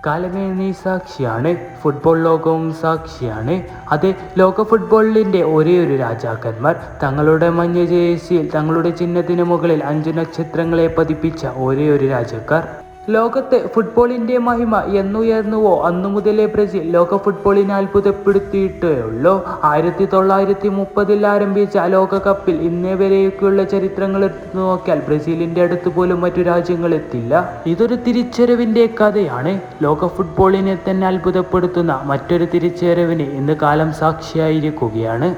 കാലമേ സാക്ഷിയാണ്, ഫുട്ബോൾ ലോകവും സാക്ഷിയാണ്. അത് ലോക ഫുട്ബോളിൻ്റെ ഒരേയൊരു രാജാക്കന്മാർ തങ്ങളുടെ മഞ്ഞ ജേഴ്സിയിൽ തങ്ങളുടെ ചിഹ്നത്തിന് മുകളിൽ 5 നക്ഷത്രങ്ങളെ പതിപ്പിച്ച ഒരേയൊരു രാജ്യക്കാർ. ലോകത്തെ ഫുട്ബോളിൻ്റെ മഹിമ എന്നുയർന്നുവോ അന്നു മുതലേ ബ്രസീൽ ലോക ഫുട്ബോളിനെ അത്ഭുതപ്പെടുത്തിയിട്ടേയുള്ളൂ. 1930 ആരംഭിച്ച ലോകകപ്പിൽ ഇന്നേ വരെയൊക്കെയുള്ള ചരിത്രങ്ങൾ എടുത്തു നോക്കിയാൽ ബ്രസീലിൻ്റെ അടുത്ത് പോലും മറ്റു രാജ്യങ്ങളെത്തില്ല. ഇതൊരു തിരിച്ചുവരവിൻ്റെ കഥയാണ്. ലോക ഫുട്ബോളിനെ തന്നെ അത്ഭുതപ്പെടുത്തുന്ന മറ്റൊരു തിരിച്ചുവരവിന് ഇന്ന് കാലം സാക്ഷിയായിരിക്കുകയാണ്.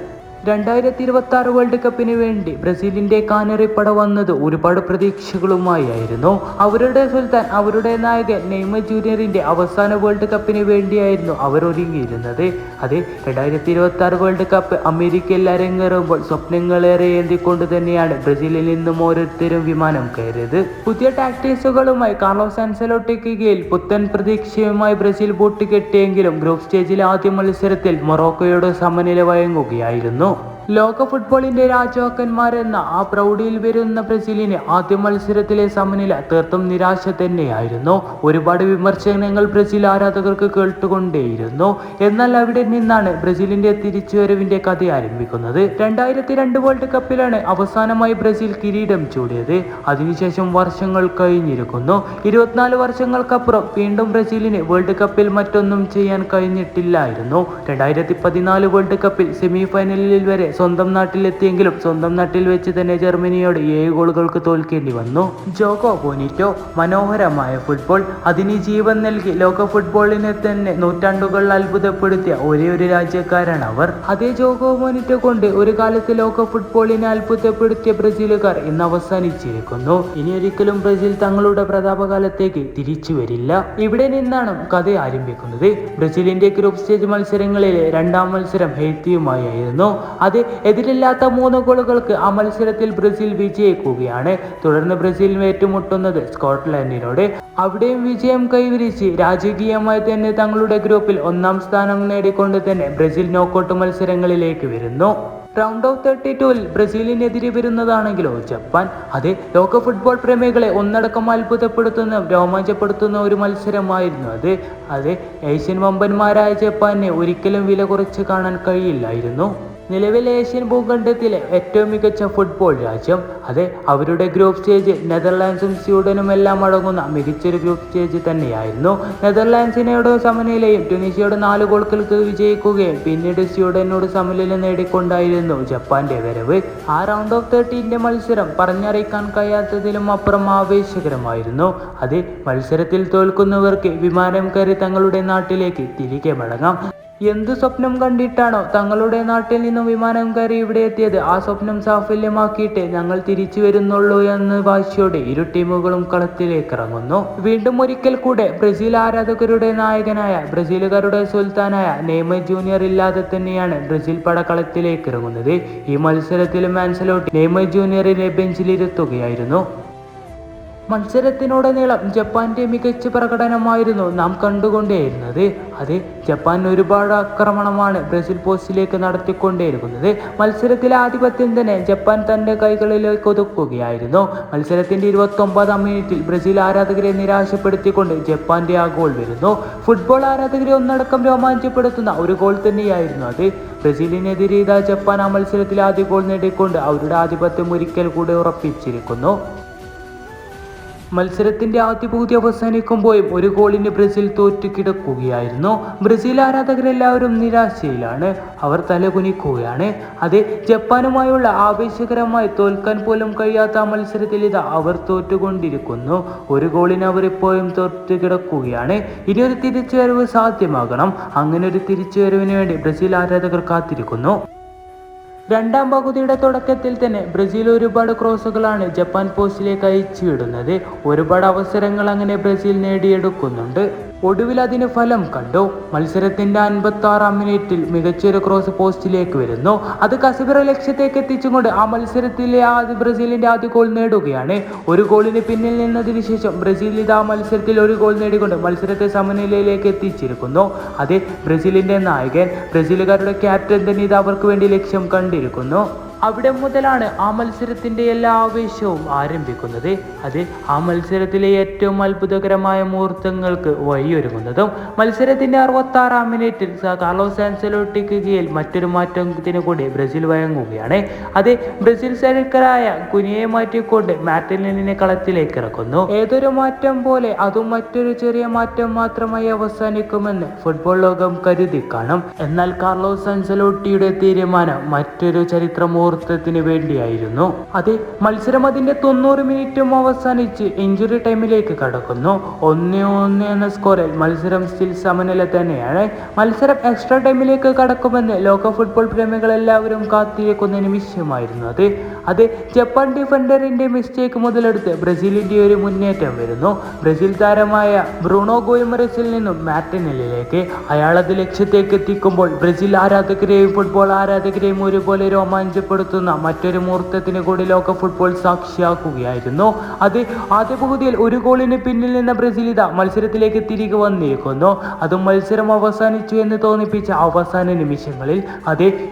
2026 വേൾഡ് കപ്പിന് വേണ്ടി ബ്രസീലിൻ്റെ കാനറിപ്പട വന്നത് ഒരുപാട് പ്രതീക്ഷകളുമായിരുന്നു. അവരുടെ സുൽത്താൻ, അവരുടെ നായകൻ നെയ്മർ ജൂനിയറിൻ്റെ അവസാന വേൾഡ് കപ്പിന് വേണ്ടിയായിരുന്നു അവർ ഒരുങ്ങിയിരുന്നത്. അത് 2026 വേൾഡ് കപ്പ് അമേരിക്കയിൽ അരങ്ങേറുമ്പോൾ സ്വപ്നങ്ങളേറെ ഏന്തിക്കൊണ്ട് തന്നെയാണ് ബ്രസീലിൽ നിന്നും ഓരോരുത്തരും വിമാനം കയറിയത്. പുതിയ ടാക്ടിക്സുകളുമായി കാർലോസ് ആൻസെലോട്ടിക്ക് കീഴിൽ പുത്തൻ പ്രതീക്ഷയുമായി ബ്രസീൽ ബോട്ട് കെട്ടിയെങ്കിലും ഗ്രൂപ്പ് സ്റ്റേജിലെ ആദ്യ മത്സരത്തിൽ മൊറോക്കോയോട് സമനില വഴങ്ങുകയായിരുന്നു. ലോക ഫുട്ബോളിന്റെ രാജാക്കന്മാരെന്ന ആ പ്രൗഢിയിൽ വരുന്ന ബ്രസീലിന് ആദ്യ മത്സരത്തിലെ സമനില തീർത്തും നിരാശ തന്നെയായിരുന്നു. ഒരുപാട് വിമർശനങ്ങൾ ബ്രസീൽ ആരാധകർക്ക് കേട്ടുകൊണ്ടേയിരുന്നു. എന്നാൽ അവിടെ നിന്നാണ് ബ്രസീലിന്റെ തിരിച്ചുവരവിന്റെ കഥ ആരംഭിക്കുന്നത്. 2002 വേൾഡ് കപ്പിലാണ് അവസാനമായി ബ്രസീൽ കിരീടം ചൂടിയത്. അതിനുശേഷം വർഷങ്ങൾ കഴിഞ്ഞിരിക്കുന്നു. 24 വർഷങ്ങൾക്കപ്പുറം വീണ്ടും ബ്രസീലിന് വേൾഡ് കപ്പിൽ മറ്റൊന്നും ചെയ്യാൻ കഴിഞ്ഞിട്ടില്ലായിരുന്നു. 2014 വേൾഡ് കപ്പിൽ സെമി ഫൈനലിൽ വരെ സ്വന്തം നാട്ടിലെത്തിയെങ്കിലും സ്വന്തം നാട്ടിൽ വെച്ച് തന്നെ ജർമ്മനിയോട് 7 ഗോളുകൾക്ക് തോൽക്കേണ്ടി വന്നു. ജോഗോ ബോനിറ്റോ, മനോഹരമായ ഫുട്ബോൾ, അതിന് ജീവൻ നൽകി ലോക ഫുട്ബോളിനെ തന്നെ നൂറ്റാണ്ടുകൾ അത്ഭുതപ്പെടുത്തിയ ഒരേയൊരു രാജ്യക്കാരാണ് അവർ. അതേ ജോഗോ ബോനിറ്റോ കൊണ്ട് ഒരു കാലത്ത് ലോക ഫുട്ബോളിനെ അത്ഭുതപ്പെടുത്തിയ ബ്രസീലുകാർ ഇന്ന് അവസാനിച്ചിരിക്കുന്നു. ഇനി ഒരിക്കലും ബ്രസീൽ തങ്ങളുടെ പ്രതാപകാലത്തേക്ക് തിരിച്ചു വരില്ല. ഇവിടെ നിന്നാണ് കഥ ആരംഭിക്കുന്നത്. ബ്രസീലിന്റെ ഗ്രൂപ്പ് സ്റ്റേജ് മത്സരങ്ങളിലെ 2ാം മത്സരം ഹെയ്ത്തിയുമായിരുന്നു. അത് എതിരില്ലാത്ത 3 ഗോളുകൾക്ക് ആ മത്സരത്തിൽ ബ്രസീൽ വിജയിക്കുകയാണ്. തുടർന്ന് ബ്രസീൽ ഏറ്റുമുട്ടുന്നത് സ്കോട്ട്ലൻഡിനോട്. അവിടെയും വിജയം കൈവരിച്ച് രാജകീയമായി തന്നെ തങ്ങളുടെ ഗ്രൂപ്പിൽ 1ാം സ്ഥാനം നേടിക്കൊണ്ട് തന്നെ ബ്രസീൽ നോക്കൌട്ട് മത്സരങ്ങളിലേക്ക് വരുന്നു. റൗണ്ട് ഓഫ് 32-ൽ ബ്രസീലിനെതിരെ വരുന്നതാണെങ്കിലോ ജപ്പാൻ. അത് ലോക ഫുട്ബോൾ പ്രേമികളെ ഒന്നടക്കം അത്ഭുതപ്പെടുത്തുന്ന രോമാഞ്ചപ്പെടുത്തുന്ന ഒരു മത്സരമായിരുന്നു അത് ഏഷ്യൻ വമ്പന്മാരായ ജപ്പാനെ ഒരിക്കലും വില കുറച്ച് കാണാൻ കഴിയില്ലായിരുന്നു. നിലവിൽ ഏഷ്യൻ ഭൂഖണ്ഡത്തിലെ ഏറ്റവും മികച്ച ഫുട്ബോൾ രാജ്യം. അത് അവരുടെ ഗ്രൂപ്പ് സ്റ്റേജ് നെതർലാൻഡ്സും സ്വീഡനും എല്ലാം അടങ്ങുന്ന മികച്ചൊരു ഗ്രൂപ്പ് സ്റ്റേജ് തന്നെയായിരുന്നു. നെതർലാൻഡ്സിനോട് സമനിലയും ട്യൂണീഷ്യയോട് 4 ഗോളുകൾക്ക് വിജയിക്കുകയും പിന്നീട് സ്വീഡനോട് സമനില നേടിക്കൊണ്ടായിരുന്നു ജപ്പാന്റെ വരവ്. ആ റൗണ്ട് ഓഫ് 30 മത്സരം പറഞ്ഞറിയിക്കാൻ കഴിയാത്തതിലും അപ്പുറം ആവേശകരമായിരുന്നു. അത് മത്സരത്തിൽ തോൽക്കുന്നവർക്ക് വിമാനം കയറി തങ്ങളുടെ നാട്ടിലേക്ക് തിരികെ മടങ്ങാം. എന്ത് സ്വപ്നം കണ്ടിട്ടാണോ തങ്ങളുടെ നാട്ടിൽ നിന്നും വിമാനം കയറി ഇവിടെ എത്തിയത്, ആ സ്വപ്നം സാഫല്യമാക്കിയിട്ട് ഞങ്ങൾ തിരിച്ചു വരുന്നുള്ളൂ എന്ന് വാശിയോടെ ഇരു ടീമുകളും കളത്തിലേക്ക് ഇറങ്ങുന്നു. വീണ്ടും ഒരിക്കൽ കൂടെ ബ്രസീൽ ആരാധകരുടെ നായകനായ ബ്രസീലുകാരുടെ സുൽത്താനായ നെയ്മർ ജൂനിയർ ഇല്ലാതെ തന്നെയാണ് ബ്രസീൽ പട കളത്തിലേക്ക് ഇറങ്ങുന്നത്. ഈ മത്സരത്തിലും ആൻസെലോട്ടി നെയ്മർ ജൂനിയറിനെ ബെഞ്ചിലിരുത്തുകയായിരുന്നു. മത്സരത്തിനുടനീളം ജപ്പാന്റെ മികച്ച പ്രകടനമായിരുന്നു നാം കണ്ടുകൊണ്ടേയിരുന്നത്. അത് ജപ്പാൻ ഒരുപാട് ആക്രമണമാണ് ബ്രസീൽ പോസ്റ്റിലേക്ക് നടത്തിക്കൊണ്ടേയിരിക്കുന്നത്. മത്സരത്തിലെ ആധിപത്യം തന്നെ ജപ്പാൻ തന്റെ കൈകളിലേക്ക് ഒതുക്കുകയായിരുന്നു. മത്സരത്തിന്റെ 29ാം മിനിറ്റിൽ ബ്രസീൽ ആരാധകരെ നിരാശപ്പെടുത്തിക്കൊണ്ട് ജപ്പാന്റെ ആ ഗോൾ വരുന്നു. ഫുട്ബോൾ ആരാധകരെ ഒന്നടക്കം രോമാഞ്ചപ്പെടുത്തുന്ന ഒരു ഗോൾ തന്നെയായിരുന്നു അത്. ബ്രസീലിനെതിരെ ഇതാ ജപ്പാൻ ആ മത്സരത്തിൽ ആദ്യ ഗോൾ നേടിക്കൊണ്ട് അവരുടെ ആധിപത്യം ഒരിക്കൽ കൂടെ ഉറപ്പിച്ചിരിക്കുന്നു. മത്സരത്തിന്റെ ആദ്യ പകുതി അവസാനിക്കുമ്പോഴും ഒരു ഗോളിന് ബ്രസീൽ തോറ്റു കിടക്കുകയായിരുന്നു. ബ്രസീൽ ആരാധകരെല്ലാവരും നിരാശയിലാണ്. അവർ തലകുനിക്കുകയാണ്. അത് ജപ്പാനുമായുള്ള ആവേശകരമായി തോൽക്കാൻ പോലും കഴിയാത്ത ആ മത്സരത്തിൽ ഇതാ അവർ തോറ്റുകൊണ്ടിരിക്കുന്നു. ഒരു ഗോളിന് അവർ ഇപ്പോഴും തോറ്റു കിടക്കുകയാണ്. ഇനിയൊരു തിരിച്ചുവരവ് സാധ്യമാകണം. അങ്ങനെ ഒരു തിരിച്ചുവരവിന് വേണ്ടി ബ്രസീൽ ആരാധകർ കാത്തിരിക്കുന്നു. 2ാം പകുതിയുടെ തുടക്കത്തിൽ തന്നെ ബ്രസീൽ ഒരുപാട് ക്രോസുകളാണ് ജപ്പാൻ പോസ്റ്റിലേക്ക് അയച്ചു വിടുന്നത്. ഒരുപാട് അവസരങ്ങൾ അങ്ങനെ ബ്രസീൽ നേടിയെടുക്കുന്നുണ്ട്. ഒടുവിൽ അതിന് ഫലം കണ്ടു. മത്സരത്തിന്റെ 56ാം മിനിറ്റിൽ മികച്ചൊരു ക്രോസ് പോസ്റ്റിലേക്ക് വരുന്നു. അത് കസിബറ ലക്ഷ്യത്തേക്ക് എത്തിച്ചുകൊണ്ട് ആ മത്സരത്തിലെ ബ്രസീലിന്റെ ആദ്യ ഗോൾ നേടുകയാണ്. ഒരു ഗോളിന് പിന്നിൽ നിന്നതിന് ശേഷം ബ്രസീൽ ഇതാ മത്സരത്തിൽ ഒരു ഗോൾ നേടിക്കൊണ്ട് മത്സരത്തെ സമനിലയിലേക്ക് എത്തിച്ചിരിക്കുന്നു. അത് ബ്രസീലിന്റെ നായകൻ, ബ്രസീലുകാരുടെ ക്യാപ്റ്റൻ തന്നെ ഇത് അവർക്ക് വേണ്ടി ലക്ഷ്യം കണ്ടിരിക്കുന്നു. അവിടെ മുതലാണ് ആ മത്സരത്തിന്റെ എല്ലാ ആവേശവും ആരംഭിക്കുന്നത്. അത് ആ മത്സരത്തിലെ ഏറ്റവും അത്ഭുതകരമായ മുഹൂർത്തങ്ങൾക്ക് വഴിയൊരുങ്ങുന്നതും. മത്സരത്തിന്റെ 66-ാം മിനിറ്റിൽ കാർലോസ് ആൻസെലോട്ടിക്ക് കീഴിൽ മറ്റൊരു മാറ്റത്തിന് കൂടി ബ്രസീൽ വഴങ്ങുകയാണ്. അത് ബ്രസീൽ സൈനികരായ കുനിയെ മാറ്റിക്കൊണ്ട് മാർട്ടിനെല്ലിനെ കളത്തിലേക്ക് ഇറക്കുന്നു. ഏതൊരു മാറ്റം പോലെ അതും മറ്റൊരു ചെറിയ മാറ്റം മാത്രമായി അവസാനിക്കുമെന്ന് ഫുട്ബോൾ ലോകം കരുതി കാണും. എന്നാൽ കാർലോസ് ആൻസെലോട്ടിയുടെ തീരുമാനം മറ്റൊരു ചരിത്ര മുഹൂർത്തത്തിന് വേണ്ടിയായിരുന്നു. അത് മത്സരം അതിന്റെ 90 മിനിറ്റും അവസാനിച്ച് ഇഞ്ചുറി ടൈമിലേക്ക് കടക്കുന്നു. 1-1 എന്ന സ്കോറിൽ മത്സരം സ്റ്റിൽ സമനില തന്നെയാണ്. മത്സരം എക്സ്ട്രാ ടൈമിലേക്ക് കടക്കുമെന്ന് ലോക ഫുട്ബോൾ പ്രേമികളെല്ലാവരും കാത്തിരിക്കുന്ന നിമിഷമായിരുന്നു അത് ജപ്പാൻ ഡിഫൻഡറിന്റെ മിസ്റ്റേക്ക് മുതലെടുത്ത് ബ്രസീലിന്റെ ഒരു മുന്നേറ്റം വരുന്നു. ബ്രസീൽ താരമായ ബ്രൂണോ ഗോയിമറസിൽ നിന്നും മാർട്ടിനെല്ലിലേക്ക് അയാളത് ലക്ഷ്യത്തേക്ക് എത്തിക്കുമ്പോൾ ബ്രസീൽ ആരാധകരെയും ഫുട്ബോൾ ആരാധകരെയും ഒരുപോലെ രോമാഞ്ചപ്പെടുത്തുന്ന മറ്റൊരു മുഹൂർത്തത്തിന് കൂടി ലോക ഫുട്ബോൾ സാക്ഷിയാക്കുകയായിരുന്നു. അത് ആദ്യ പകുതിയിൽ ഒരു ഗോളിന് പിന്നിൽ നിന്ന ബ്രസീൽ മത്സരത്തിലേക്ക് തിരികെ വന്നിരിക്കുന്നു. അതും മത്സരം അവസാനിച്ചു എന്ന് തോന്നിപ്പിച്ച അവസാന നിമിഷങ്ങളിൽ.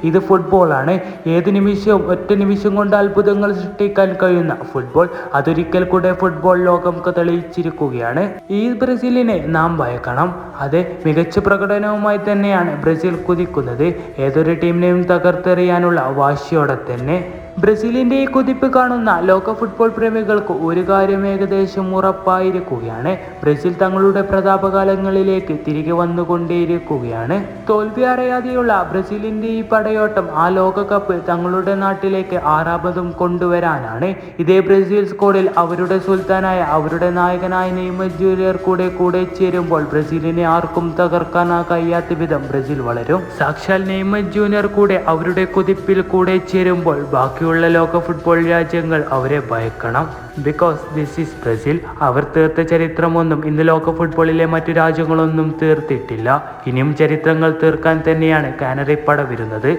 ഇത് ഫുട്ബോളാണ്. ഏത് നിമിഷവും ഒറ്റ നിമിഷം കൊണ്ട് അത്ഭുതങ്ങൾ സൃഷ്ടിക്കാൻ കഴിയുന്ന ഫുട്ബോൾ അതൊരിക്കൽ കൂടെ ഫുട്ബോൾ ലോകം തെളിയിച്ചിരിക്കുകയാണ്. ഈ ബ്രസീലിനെ നാം ഭയക്കണം. മികച്ച പ്രകടനവുമായി തന്നെയാണ് ബ്രസീൽ കുതിക്കുന്നത്. ഏതൊരു ടീമിനെയും തകർത്തെറിയാനുള്ള വാശിയോടെ തന്നെ. ബ്രസീലിന്റെ ഈ കുതിപ്പ് കാണുന്ന ലോക ഫുട്ബോൾ പ്രേമികൾക്ക് ഒരു കാര്യം ഏകദേശം ഉറപ്പായിരിക്കുകയാണ്. ബ്രസീൽ തങ്ങളുടെ പ്രതാപകാലങ്ങളിലേക്ക് തിരികെ വന്നുകൊണ്ടേയിരിക്കുകയാണ്. തോൽവി അറിയാതെയുള്ള ബ്രസീലിന്റെ ഈ പടയോട്ടം ആ ലോകകപ്പ് തങ്ങളുടെ നാട്ടിലേക്ക് ആരാപതും കൊണ്ടുവരാനാണ്. ഇതേ ബ്രസീൽ സ്ക്വാഡിൽ അവരുടെ സുൽത്താനായ അവരുടെ നായകനായ നെയ്മർ ജൂനിയർ കൂടെ ചേരുമ്പോൾ ബ്രസീലിനെ ആർക്കും തകർക്കാൻ കഴിയാത്ത വിധം ബ്രസീൽ വളരും. സാക്ഷാൽ നെയ്മർ ജൂനിയർ അവരുടെ കുതിപ്പിൽ കൂടെ ചേരുമ്പോൾ ബാക്കിയുള്ള ലോക ഫുട്ബോൾ രാജ്യങ്ങൾ അവരെ ഭയക്കണം. Because this is Brazil. അവർ തീർത്ത ചരിത്രമൊന്നും ഇന്ന് ലോക ഫുട്ബോളിലെ മറ്റു രാജ്യങ്ങളൊന്നും തീർത്തിട്ടില്ല. ഇനിയും ചരിത്രങ്ങൾ തീർക്കാൻ തന്നെയാണ് കാനറിപ്പട വരുന്നത്.